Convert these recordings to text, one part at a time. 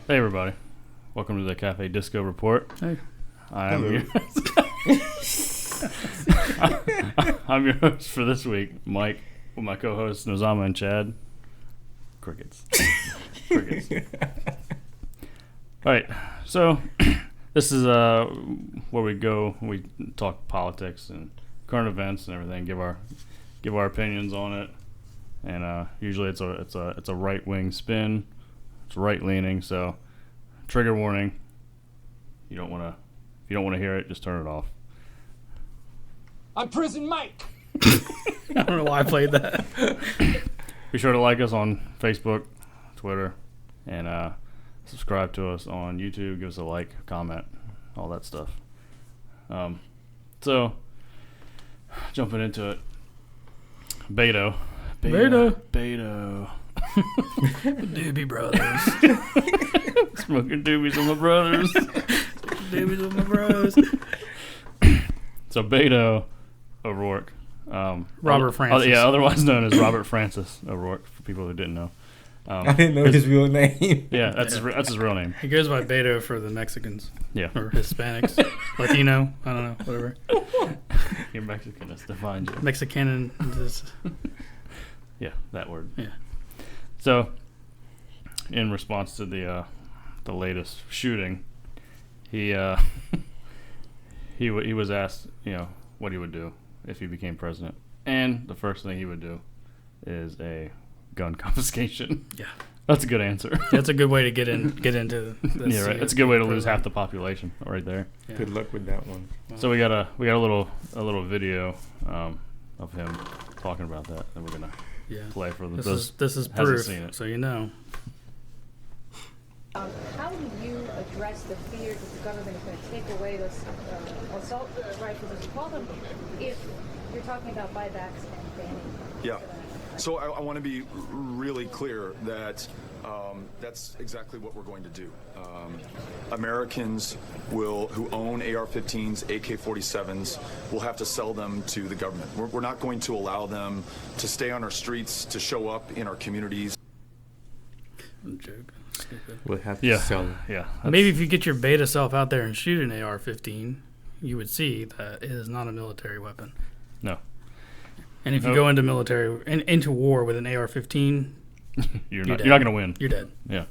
Hey everybody, welcome to the Cafe Disco Report. Hey. I'm your host for this week, Mike, with my co-hosts Nozama and Chad. Crickets. Alright, so this is where we go, we talk politics and current events and everything, give our opinions on it. And usually it's a right-wing spin. It's right-leaning, so trigger warning. If you don't want to hear it, just turn it off. I'm Prison Mike. I don't know why I played that. Be sure to like us on Facebook, Twitter, and subscribe to us on YouTube. Give us a like, comment, all that stuff. So, jumping into it. Beto. Doobie Brothers. Smoking doobies with my brothers. Doobies with my bros. So Beto O'Rourke. Robert Francis. Yeah, otherwise known as Robert Francis O'Rourke, for people who didn't know. I didn't know his real name. Yeah, that's his real name. He goes by Beto for the Mexicans. Yeah. Or Hispanics. Latino. I don't know. Whatever. You're Mexican, that's defined you. Mexican and just... Yeah, that word. Yeah. So, in response to the latest shooting, he was asked, what he would do if he became president, and the first thing he would do is a gun confiscation. Yeah. That's a good answer. That's a good way to get into this. Yeah, right. That's a good way to lose half the population right there. Yeah. Good luck with that one. So we got a little video of him talking about that, and we're gonna play for the. This is proof, so you know. How do you address the fear that the government is going to take away this assault rifles, as you call them, if you're talking about buybacks and banning? Yeah. So I want to be really clear that that's exactly what we're going to do. Americans who own AR-15s, AK-47s, will have to sell them to the government. We're not going to allow them to stay on our streets, to show up in our communities. Joke. We'll have to sell them. Yeah. Maybe if you get your beta self out there and shoot an AR-15, you would see that it is not a military weapon. No. And if you go into war with an AR-15, you're not going to win. You're dead. Yeah.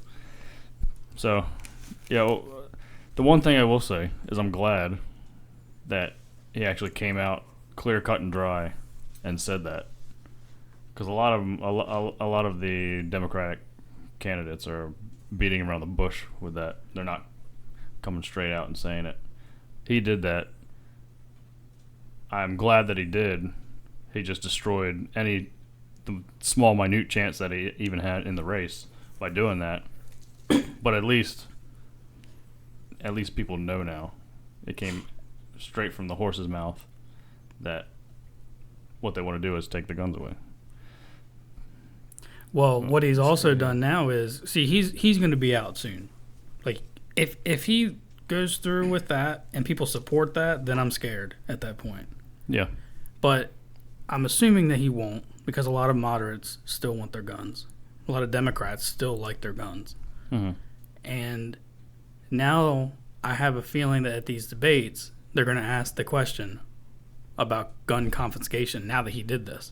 So, the one thing I will say is I'm glad that he actually came out clear, cut, and dry and said that, because a lot of the Democratic candidates are beating around the bush with that. They're not coming straight out and saying it. He did that. I'm glad that he did. He just destroyed the small, minute chance that he even had in the race by doing that. But at least people know now. It came straight from the horse's mouth that what they want to do is take the guns away. Well, what he's also done now is, he's going to be out soon. Like, if he goes through with that and people support that, then I'm scared at that point. Yeah. But I'm assuming that he won't, because a lot of moderates still want their guns. A lot of Democrats still like their guns. Mm-hmm. And now I have a feeling that at these debates, they're going to ask the question about gun confiscation now that he did this.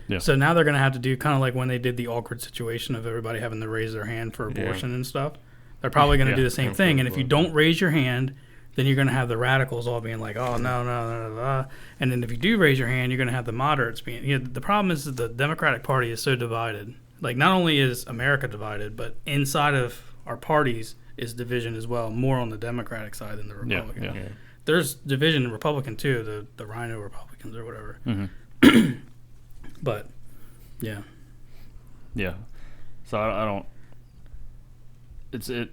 Yeah. So now they're going to have to do kind of like when they did the awkward situation of everybody having to raise their hand for abortion and stuff. They're probably going to do the same thing. And if you don't raise your hand, then you're going to have the radicals all being like, oh, no. And then if you do raise your hand, you're going to have the moderates being... the problem is that the Democratic Party is so divided. Like, not only is America divided, but inside of our parties is division as well, more on the Democratic side than the Republican. Yeah. There's division in Republican, too, the Rhino Republicans or whatever. Mm-hmm. But, yeah. Yeah. So I don't... It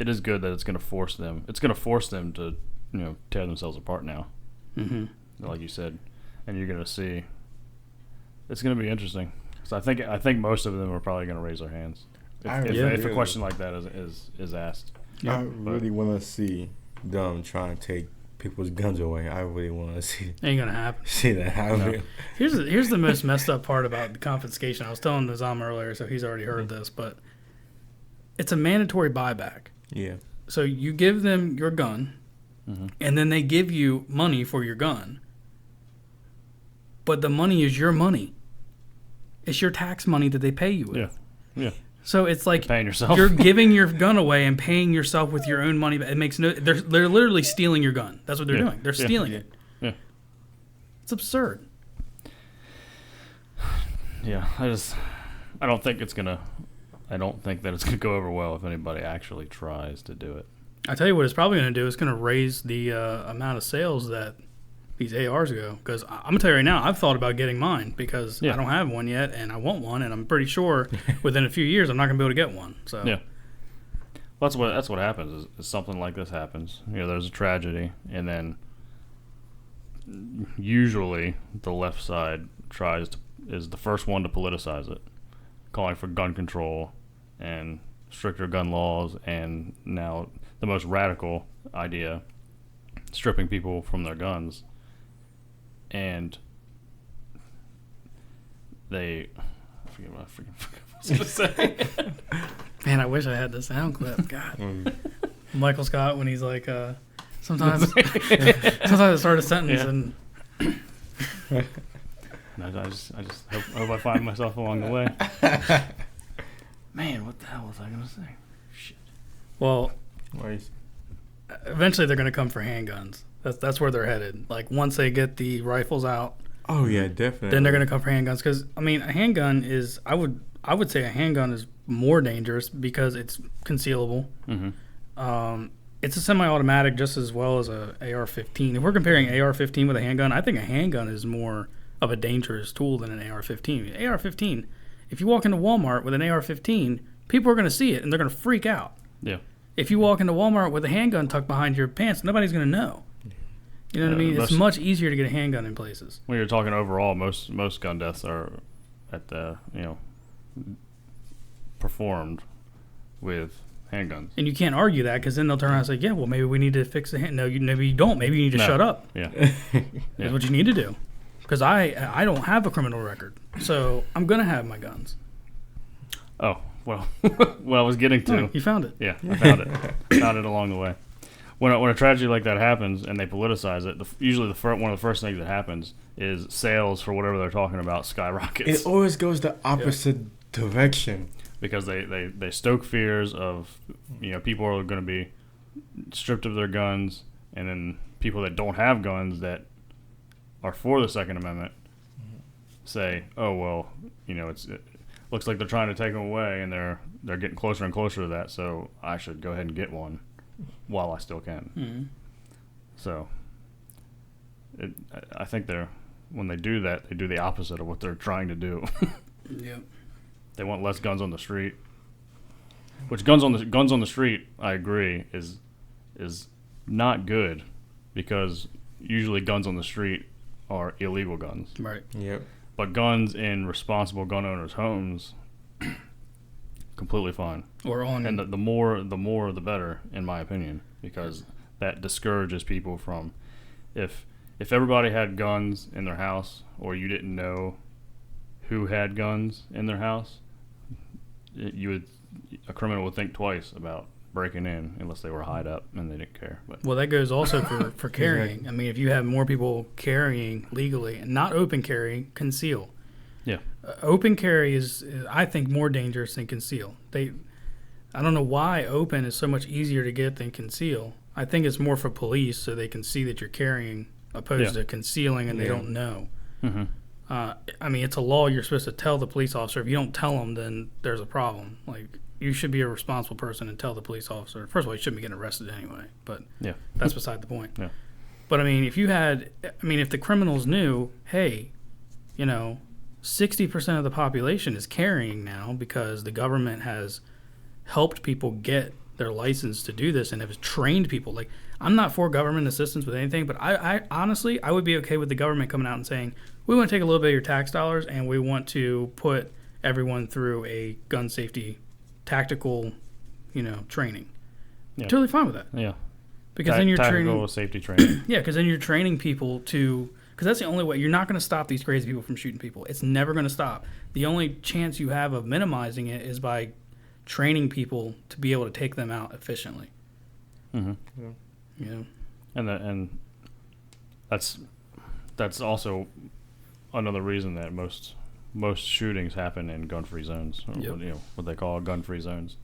is good that it's going to force them. It's going to force them to, tear themselves apart now. Mm-hmm. Like you said, and you're going to see. It's going to be interesting. So I think most of them are probably going to raise their hands if a question like that is asked. I really want to see them trying to take people's guns away. I really want to see. Ain't gonna happen. See that happen. No. Here's the most messed up part about the confiscation. I was telling Nizam earlier, so he's already heard this, but it's a mandatory buyback. Yeah. So you give them your gun, and then they give you money for your gun. But the money is your money. It's your tax money that they pay you with. Yeah. Yeah. So it's like Paying yourself. you're giving your gun away and paying yourself with your own money. It makes no. They're literally stealing your gun. That's what they're doing. They're stealing it. Yeah. It's absurd. Yeah. I don't think that it's gonna go over well if anybody actually tries to do it. I tell you what, it's probably going to do. It's going to raise the amount of sales that these ARs go. Because I'm going to tell you right now, I've thought about getting mine because I don't have one yet, and I want one, and I'm pretty sure within a few years I'm not going to be able to get one. So Yeah. Well, that's what happens. Is something like this happens. There's a tragedy, and then usually the left side is the first one to politicize it, calling for gun control and stricter gun laws, and now the most radical idea, stripping people from their guns. And I forget what I was going to say. Man, I wish I had the sound clip. God. Michael Scott, when he's like, sometimes I start a sentence and... I just hope I find myself along the way. Man, what the hell was I going to say? Shit. Well, Nice. eventually they're going to come for handguns. That's where they're headed. Like, once they get the rifles out, Oh yeah, definitely. then they're going to come for handguns. Because, I mean, a handgun is... I would say a handgun is more dangerous because it's concealable. Mm-hmm. It's a semi-automatic just as well as a AR-15. If we're comparing AR-15 with a handgun, I think a handgun is more of a dangerous tool than an AR-15. AR-15, if you walk into Walmart with an AR-15, people are going to see it and they're going to freak out. Yeah. If you walk into Walmart with a handgun tucked behind your pants, nobody's going to know. You know what I mean? It's much easier to get a handgun in places. When you're talking overall, most gun deaths are at the performed with handguns. And you can't argue that because then they'll turn around and say, yeah, well, maybe we need to fix the hand. No, maybe you don't. Maybe you need to shut up. Yeah. That's what you need to do. Because I don't have a criminal record, so I'm going to have my guns. Oh, well, I was getting to. Oh, you found it. Yeah, I found it. Found it along the way. When a tragedy like that happens and they politicize it, usually one of the first things that happens is sales for whatever they're talking about skyrockets. It always goes the opposite direction. Because they stoke fears of people are going to be stripped of their guns, and then people that don't have guns that are for the Second Amendment say, oh well, it looks like they're trying to take them away, and they're getting closer and closer to that, so I should go ahead and get one while I still can. Mm-hmm. So I think when they do that, they do the opposite of what they're trying to do. Yep. They want less guns on the street. Which guns on the street, I agree, is not good, because usually guns on the street are illegal guns. Right. Yep. But guns in responsible gun owners' homes, completely fine. Or on. And the more the better, in my opinion, because that discourages people from, if everybody had guns in their house, or you didn't know who had guns in their house, a criminal would think twice about breaking in unless they were hide up and they didn't care. But Well, that goes also for carrying. I mean, if you have more people carrying legally, and not open carry, conceal. yeah, Open carry is, I think, more dangerous than conceal. I don't know why open is so much easier to get than conceal. I think it's more for police so they can see that you're carrying, opposed to concealing and they don't know. mm-hmm. I mean, it's a law. You're supposed to tell the police officer. If you don't tell them, then there's a problem. Like, you should be a responsible person and tell the police officer. First of all, you shouldn't be getting arrested anyway, but that's beside the point. Yeah. But I mean, if the criminals knew, hey, 60% of the population is carrying now because the government has helped people get their license to do this and have trained people. Like, I'm not for government assistance with anything, but I honestly, I would be okay with the government coming out and saying, we want to take a little bit of your tax dollars and we want to put everyone through a gun safety tactical, training. Yeah. Totally fine with that. Yeah. Because then you're training safety training. Yeah, because then you're training people because that's the only way. You're not going to stop these crazy people from shooting people. It's never going to stop. The only chance you have of minimizing it is by training people to be able to take them out efficiently. Mm-hmm. Yeah. And that's also another reason that most shootings happen in gun-free zones, or what they call gun-free zones.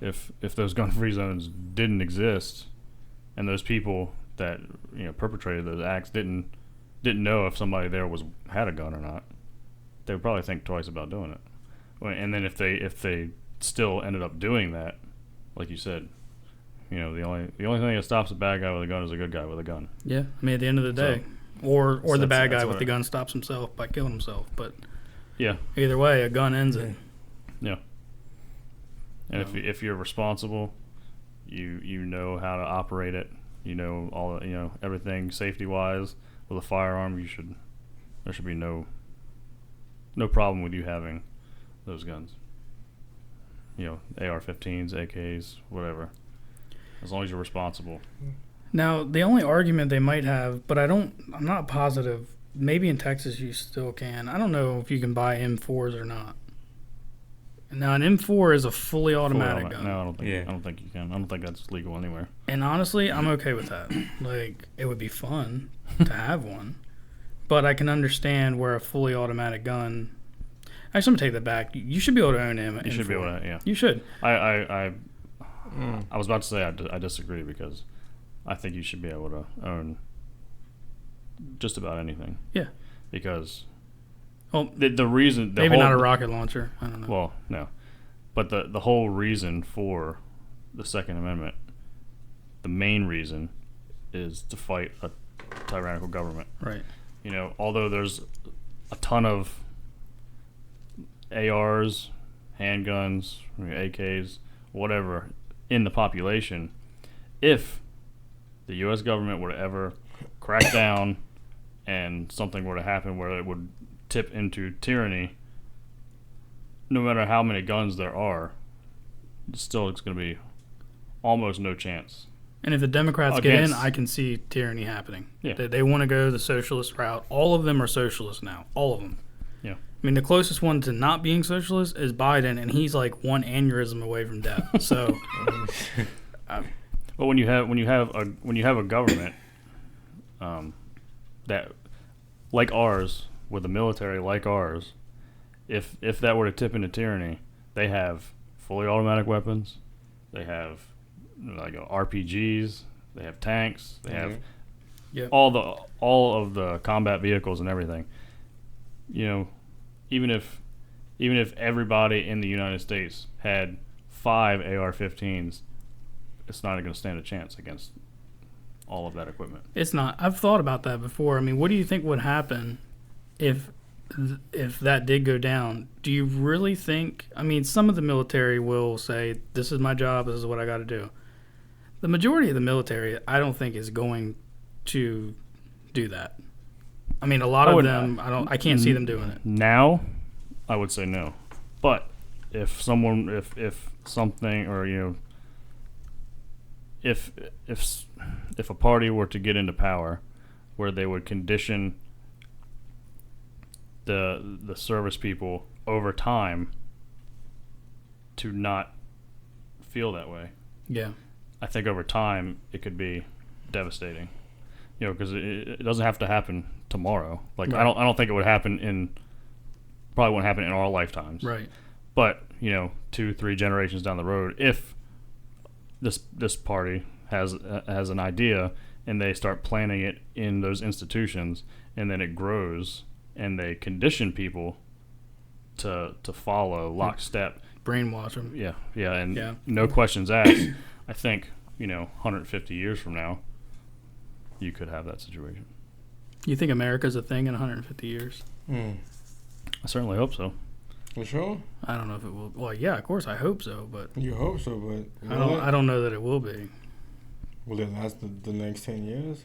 If those gun-free zones didn't exist, and those people that perpetrated those acts didn't know if somebody there had a gun or not, they would probably think twice about doing it. And then if they still ended up doing that, like you said, the only thing that stops a bad guy with a gun is a good guy with a gun. Yeah, I mean, at the end of the day, or the bad guy with the gun stops himself by killing himself. But yeah, either way, a gun ends it. Yeah. And if you're responsible, you know how to operate it. All everything safety wise with a firearm. There should be no problem with you having those guns. AR-15s, AKs, whatever. As long as you're responsible. Now, the only argument they might have, but I'm not positive. Maybe in Texas you still can. I don't know if you can buy M4s or not. Now, an M4 is a fully automatic gun. No, I don't think you can. I don't think that's legal anywhere. And honestly, I'm okay with that. Like, it would be fun to have one. But I can understand where a fully automatic gun... Actually, I'm going to take that back. You should be able to own an M4. You should be able to, yeah. You should. I was about to say I disagree, because I think you should be able to own just about anything. Yeah. Because... Well, the reason... maybe not a rocket launcher. I don't know. Well, no. But the whole reason for the Second Amendment, the main reason, is to fight a tyrannical government. Right. Although there's a ton of ARs, handguns, AKs, whatever, in the population, if the U.S. government were to ever crack down and something were to happen where it would tip into tyranny, no matter how many guns there are, it's going to be almost no chance. And if the Democrats get in, I can see tyranny happening. Yeah. They want to go the socialist route. All of them are socialists now. All of them. Yeah. I mean, the closest one to not being socialist is Biden, and he's like one aneurysm away from death. So, well, when you have a government that, like ours, with a military like ours, if that were to tip into tyranny, they have fully automatic weapons, they have RPGs, they have tanks, they have all of the combat vehicles and everything. Even if everybody in the United States had 5 AR-15s, it's not going to stand a chance against all of that equipment. It's not. I've thought about that before. I mean, what do you think would happen if that did go down? Do you really think... I mean, some of the military will say, this is my job, this is what I got to do. The majority of the military, I don't think, is going to do that. I mean, a lot of them, I can't see them doing it. Now, I would say no. But if something, or if a party were to get into power, where they would condition the service people over time to not feel that way. Yeah. I think over time it could be devastating. Because it doesn't have to happen tomorrow. Like, right. I don't think it would happen probably won't happen in our lifetimes. Right. But 2-3 generations down the road, if this party has an idea and they start planning it in those institutions, and then it grows, and they condition people to follow lockstep, brainwash them. Yeah, and no questions asked. I think 150 years from now, you could have that situation. You think America's a thing in 150 years? I certainly hope so. For sure? I don't know if it will. Well, yeah, of course I hope so, but... You hope so, but... I don't know that it will be. Will it last the next 10 years?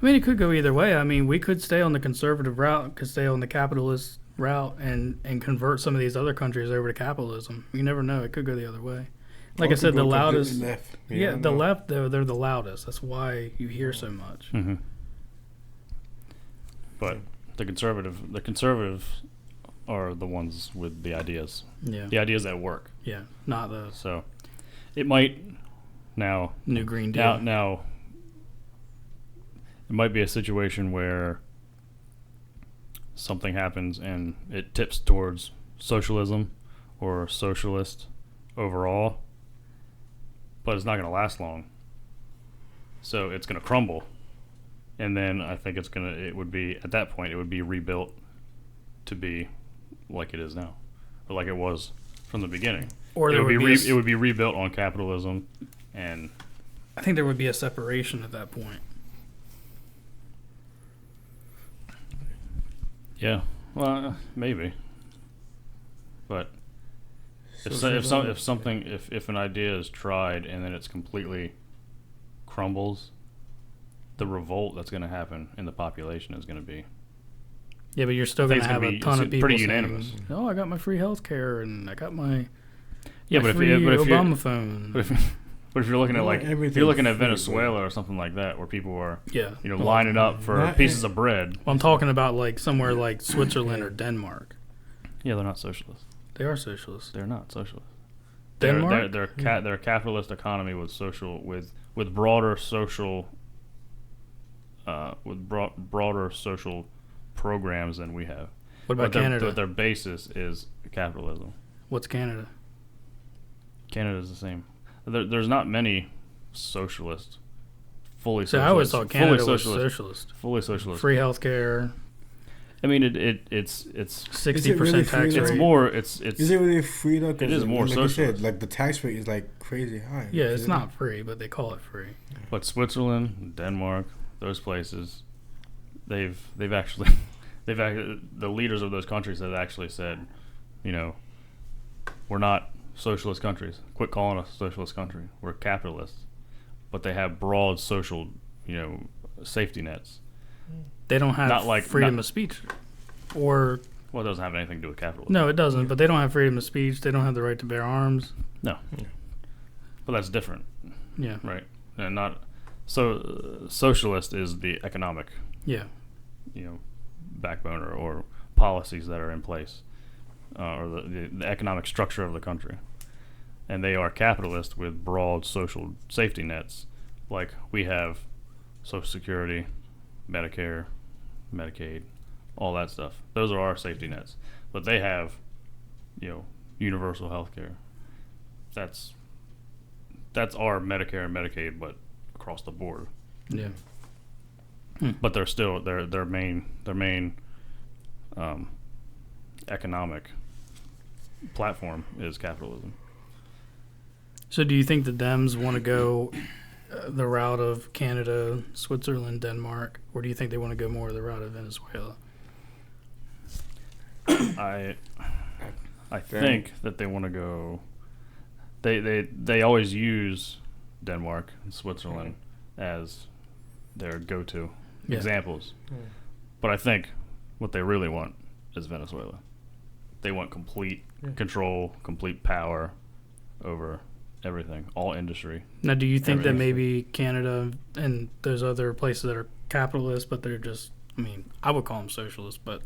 I mean, it could go either way. I mean, we could stay on the conservative route, could stay on the capitalist route, and convert some of these other countries over to capitalism. You never know. It could go the other way. Like I said, the loudest... Left. Yeah, the left, though, they're the loudest. That's why you hear so much. Mm-hmm. But the conservatives are the ones with the ideas. Yeah. The ideas that work. Yeah. Not the So it might now New Green Deal. now it might be a situation where something happens and it tips towards socialism or socialist overall, but it's not going to last long. So it's going to crumble, and then I think it would be at that point it would be rebuilt to be like it is now, or like it was from the beginning. Or there it would be rebuilt on capitalism, and I think there would be a separation at that point. yeah, well, maybe, but if an idea is tried and then it's completely crumbles, the revolt that's going to happen in the population is going to be. Yeah, but you're still going to have a ton of people pretty saying, unanimous. "Oh, I got my free health care and I got my Yeah, my but free if Obama phone." But if you're looking at Not if you're everything's looking at free, Venezuela or something like that, where people are Yeah. lining up for Not pieces of bread. Well, I'm talking about like somewhere like Switzerland or Denmark. Yeah, they're not socialists. They are socialists. They're not socialists. Denmark? They're a capitalist economy with broader social broader social programs than we have. What about But Canada? their basis is capitalism. What's Canada? Canada's the same. There's not many socialists, fully So socialist. I always thought Canada fully was socialist. socialist. Fully socialist. Free health care, I mean, it's 60% really tax free, rate. though? it's more it's Is it really free though? 'Cause It is more like you socialist. said, like the tax rate is like crazy high. Yeah, it's Isn't not free, but they call it free. But Switzerland, Denmark, those places, they've actually the leaders of those countries have actually said, we're not socialist countries. Quit calling us a socialist country. We're capitalists. But they have broad social, safety nets. They don't have Not like- freedom not- of speech. Or, Well, it doesn't have anything to do with capitalism. no, it doesn't, but they don't have freedom of speech. They don't have the right to bear arms. No. But that's different, Yeah. right? And not so socialist is the economic, Yeah. backbone or policies that are in place, or the economic structure of the country. And they are capitalist with broad social safety nets, like we have Social Security, Medicare, Medicaid, all that stuff. Those are our safety nets. But they have, universal health care. That's our Medicare and Medicaid, but across the board. Yeah. But they're still their main economic platform is capitalism. So do you think the Dems want to go the route of Canada, Switzerland, Denmark, or do you think they want to go more the route of Venezuela? I think that they want to go. They always use Denmark and Switzerland as their go-to examples, but I think what they really want is Venezuela. They want complete control, complete power over everything, all industry. Now, do you think that Everything. maybe Canada and those other places that are capitalist, but they're just, I would call them socialist, but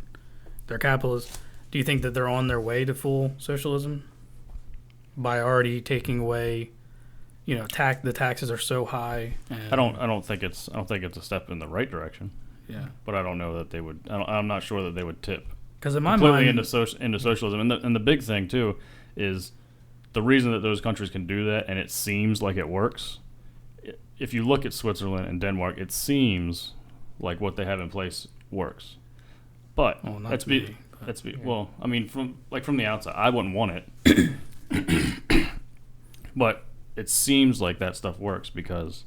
they're capitalist. Do you think that they're on their way to full socialism by already taking away, the taxes are so high? And I don't think it's a step in the right direction, Yeah. but I don't know that they would. I'm not sure that they would tip Because in my completely mind, into socialism. And the big thing too is the reason that those countries can do that, and it seems like it works. If you look at Switzerland and Denmark, it seems like what they have in place works. But Well, not let's to be me, but- let's be well. I mean, from the outside, I wouldn't want it, but it seems like that stuff works because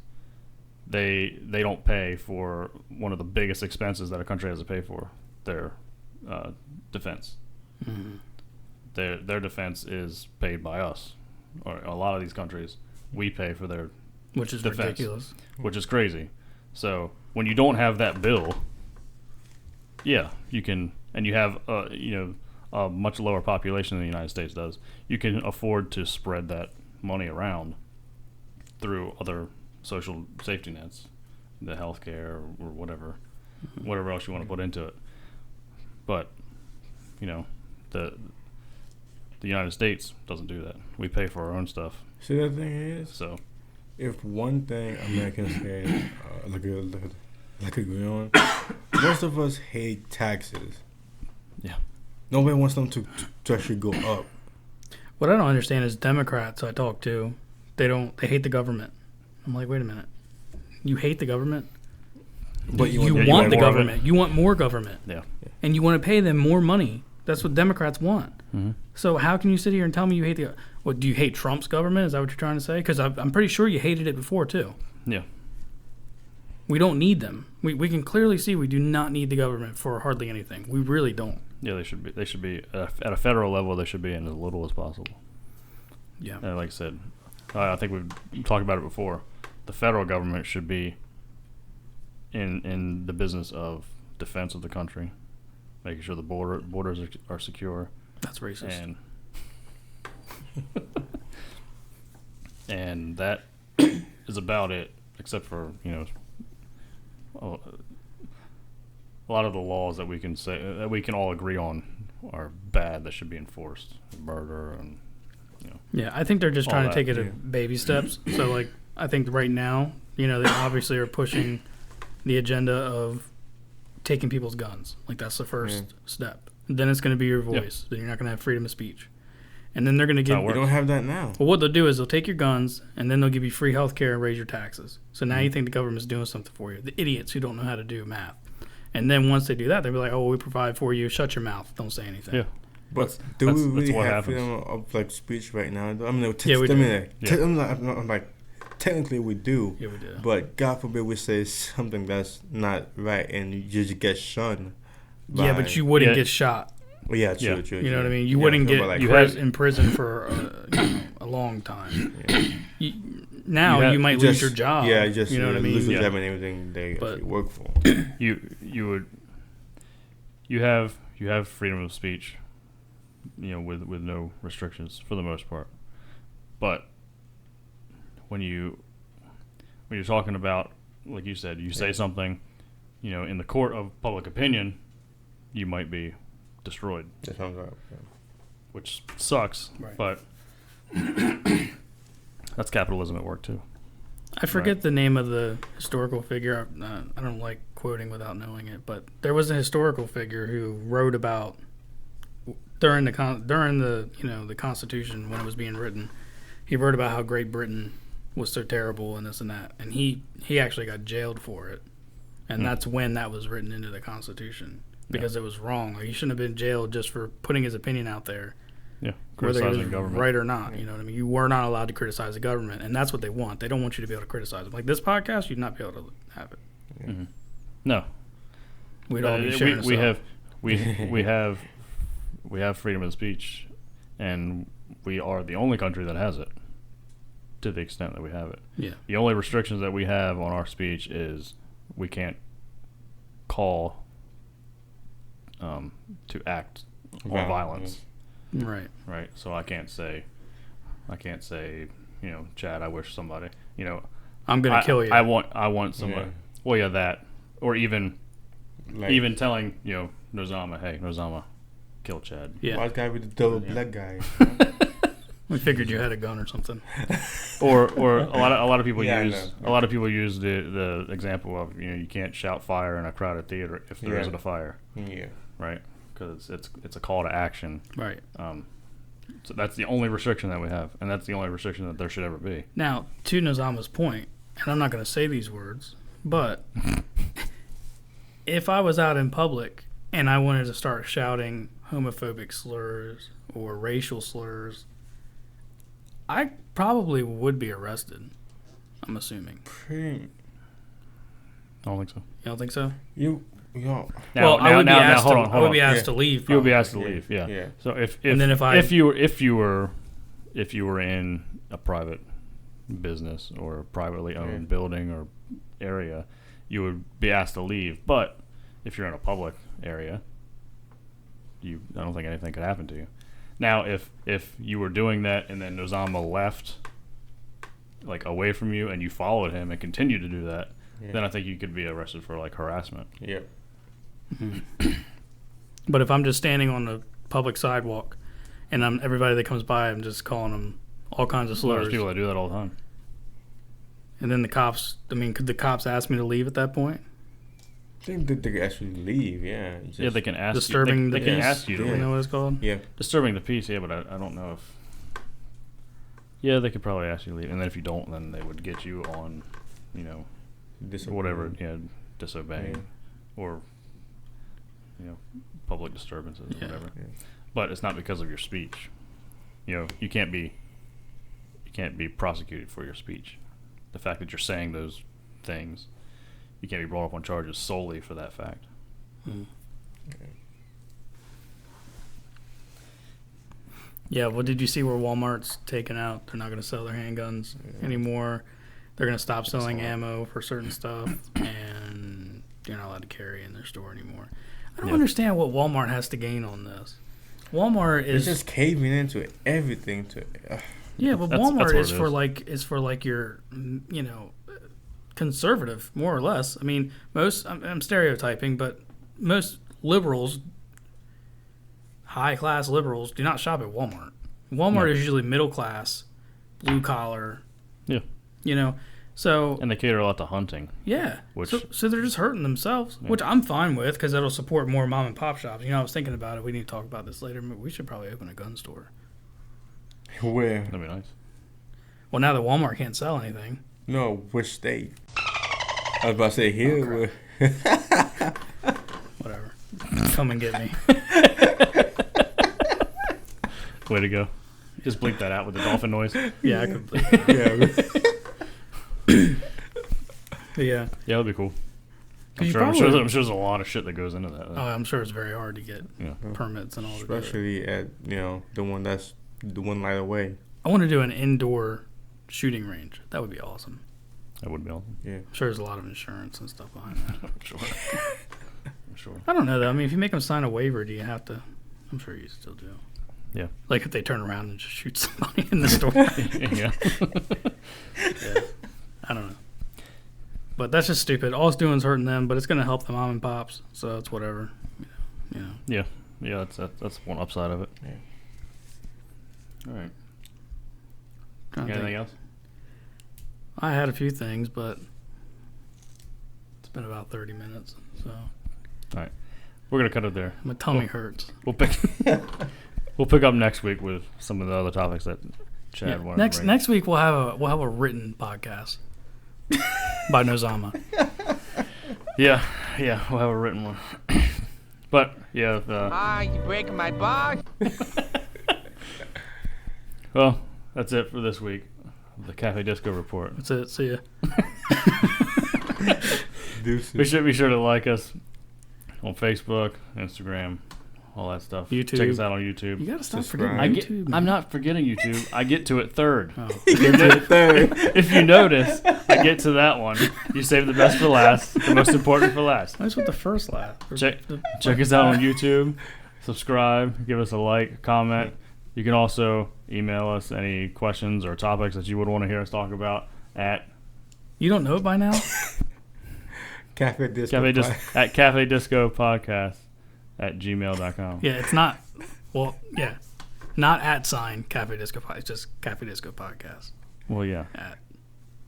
they don't pay for one of the biggest expenses that a country has to pay for, their defense. Mm-hmm. Their defense is paid by us, or a lot of these countries, we pay for their which is defense, ridiculous. which is crazy. So when you don't have that bill, yeah, you can, and you have a much lower population than the United States does. You can afford to spread that money around through other social safety nets, the healthcare or whatever else you want to put into it. But the United States doesn't do that. We pay for our own stuff. See, the thing is, So if one thing Americans can agree on, most of us hate taxes. yeah, Nobody wants them to actually go up. What I don't understand is Democrats I talk to, they hate the government. I'm like, wait a minute, you hate the government? But You want want the more of it. government. You want more government. yeah. And you want to pay them more money. That's what Democrats want. Mm-hmm. So how can you sit here and tell me you hate the... What, do you hate Trump's government? Is that what you're trying to say? Because I'm pretty sure you hated it before, too. Yeah. We don't need them. We can clearly see we do not need the government for hardly anything. We really don't. Yeah, they should be. They should be at a federal level. They should be in as little as possible. Yeah. And like I said, I think we've talked about it before. The federal government should be in the business of defense of the country, making sure the borders are secure, That's racist. and that is about it. Except for a lot of the laws that we can say that we can all agree on are bad, that should be enforced. Murder and Yeah, I think they're just all trying to that, take it at baby steps. So, like, I think right now, they obviously are pushing the agenda of taking people's guns. Like, that's the first step. Then it's going to be your voice. Then you're not going to have freedom of speech. And then they're going to give... We don't have that now. Well, what they'll do is they'll take your guns, and then they'll give you free health care and raise your taxes. So now you think the government's doing something for you. The idiots who don't know how to do math. And then once they do that, they'll be like, oh, we provide for you. Shut your mouth. Don't say anything. yeah. But do we really what have happens. freedom of speech right now? I mean, Yeah, we do. I'm like, technically we do. Yeah, we do. But God forbid we say something that's not right and you just get shunned. Yeah, but you wouldn't get shot. Well, yeah, true, Yeah. true. You know what I mean? You Yeah, wouldn't but get like, in prison for a long time. Yeah. Now you might lose Just- your job. Yeah, just you know what I mean? lose your Yeah. job and everything they But- actually work for. You have freedom of speech, with no restrictions for the most part. But when you're talking about, like you said, you say something, in the court of public opinion, you might be destroyed, That sounds right. which sucks. Right. But that's capitalism at work too. I forget the name of the historical figure. I don't like quoting without knowing it, but there was a historical figure who wrote about during the the Constitution when it was being written. He wrote about how Great Britain was so terrible and this and that, and he actually got jailed for it, and that's when that was written into the Constitution because it was wrong. Like, he shouldn't have been jailed just for putting his opinion out there. Yeah, Whether criticizing it was government. right or not, you know what I mean? You were not allowed to criticize the government, and that's what they want. They don't want you to be able to criticize them. Like this podcast, you'd not be able to have it. Mm-hmm. No, We'd all be sharing we stuff. we have freedom of speech, and we are the only country that has it. To the extent that we have it, Yeah. The only restrictions that we have on our speech is we can't call to act on violence. Right. Right. So I can't say, Chad, I wish somebody, I'm gonna kill you. I want somebody. Yeah. Well, yeah, that, or even Like, telling Nozama, hey, Nozama, kill Chad. yeah. white guy with the double black guy. We figured you had a gun or something. Or a lot of people Yeah, I use know. a lot of people use the example of you can't shout fire in a crowded theater if there Yeah. isn't a fire, Yeah. right? Because it's a call to action. Right. So that's the only restriction that we have, and that's the only restriction that there should ever be. Now, to Nozama's point, and I'm not gonna say these words, but if I was out in public and I wanted to start shouting homophobic slurs or racial slurs, I probably would be arrested. I'm assuming. Pretty. I don't think so. You don't think so? Yo. I would be asked hold to. on, I would be hold on. asked to leave. You'll be probably. asked to leave. Yeah. Yeah. So if And then if you were in a private business or a privately owned building or area, you would be asked to leave. But if you're in a public area, I don't think anything could happen to you. Now, if you were doing that and then Nozama left, like away from you, and you followed him and continued to do that, then I think you could be arrested for like harassment. Yeah. But if I'm just standing on the public sidewalk, and everybody that comes by, I'm just calling them all kinds of There's slurs. people that do that all the time. And then the cops, could the cops ask me to leave at that point? I think that they can actually leave. Yeah. Yeah, they can ask Disturbing you. the They can peace. ask you to You leave. know what it's called? Yeah. Disturbing the peace, yeah, but I don't know if... Yeah, they could probably ask you to leave. And then if you don't, then they would get you on, whatever, disobeying. Or, public disturbances or whatever. Yeah. But it's not because of your speech. You can't be prosecuted for your speech. The fact that you're saying those things, you can't be brought up on charges solely for that fact. Yeah, well, did you see where Walmart's taken out? They're not going to sell their handguns anymore. They're going to stop selling ammo for certain stuff, and you're not allowed to carry in their store anymore. I don't understand what Walmart has to gain on this. Walmart is just caving into everything. Yeah, but That's Walmart what is it for your conservative, more or less. I mean, most I'm stereotyping, but most liberals, high class liberals, do not shop at Walmart. Walmart is usually middle class, blue collar. Yeah. So And they cater a lot to hunting. yeah, Which- so they're just hurting themselves, which I'm fine with because that'll support more mom and pop shops. I was thinking about it. We need to talk about this later. But we should probably open a gun store. Where? That'd be nice. Well, now that Walmart can't sell anything. No, which state? I was about to say here. Whatever. Come and get me. Way to go. Just bleep that out with the dolphin noise. Yeah, I could. Yeah. Yeah. Yeah, that'd be cool. 'Cause I'm you sure probably- there's a lot of shit that goes into that. Oh, I'm sure it's very hard to get Yeah. permits and all that. Especially at the one light away. I want to do an indoor shooting range. That would be awesome. That would be awesome. Yeah. I'm sure there's a lot of insurance and stuff behind that. I'm sure. I'm sure. I don't know though. I mean, if you make them sign a waiver, do you have to? I'm sure you still do. Yeah. Like if they turn around and just shoot somebody in the store. Yeah. Yeah. I don't know. But that's just stupid. All it's doing is hurting them, but it's going to help the mom and pops, so it's whatever. Yeah. Yeah, that's one upside of it. Yeah. All right. Trying to Anything think. else? I had a few things, but it's been about 30 minutes, so All right. We're going to cut it there. my tummy hurts. We'll pick up next week with some of the other topics that Chad wanted to bring. Next week we'll have a written podcast by Nozama. Yeah, we'll have a written one. But, yeah. You breaking my bar? Well, that's it for this week. The Cafe Disco Report. That's it. See ya. Be sure to like us on Facebook, Instagram, all that stuff. YouTube. Check us out on YouTube. You gotta stop Subscribe. forgetting YouTube. I'm not forgetting YouTube. I get to it third. Oh. If you notice, I get to that one. You save the best for last, the most important for last. That's what the first laugh. Check us out on YouTube. Subscribe. Give us a like, comment. You can also email us any questions or topics that you would want to hear us talk about at You don't know it by now? Cafe Disco. at cafediscopodcast at gmail.com. Yeah, it's not. Well, yeah, not at sign Cafe Disco Podcast. It's just Cafe Disco Podcast. Well, yeah. At.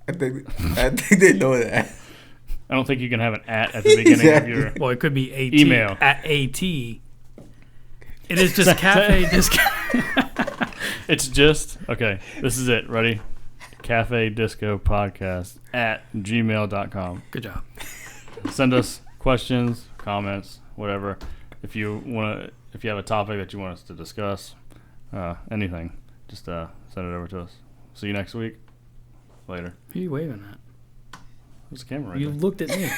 I think they know that. I don't think you can have an at the beginning Exactly. of your Well, it could be AT. Email. At AT. It is just Cafe Disco. It's just, okay, this is it. Ready? Cafe Disco Podcast at gmail.com. Good job. Send us questions, comments, whatever. If you have a topic that you want us to discuss, anything, just send it over to us. See you next week. Later. Who are you waving at? There's a camera right You there. looked at me.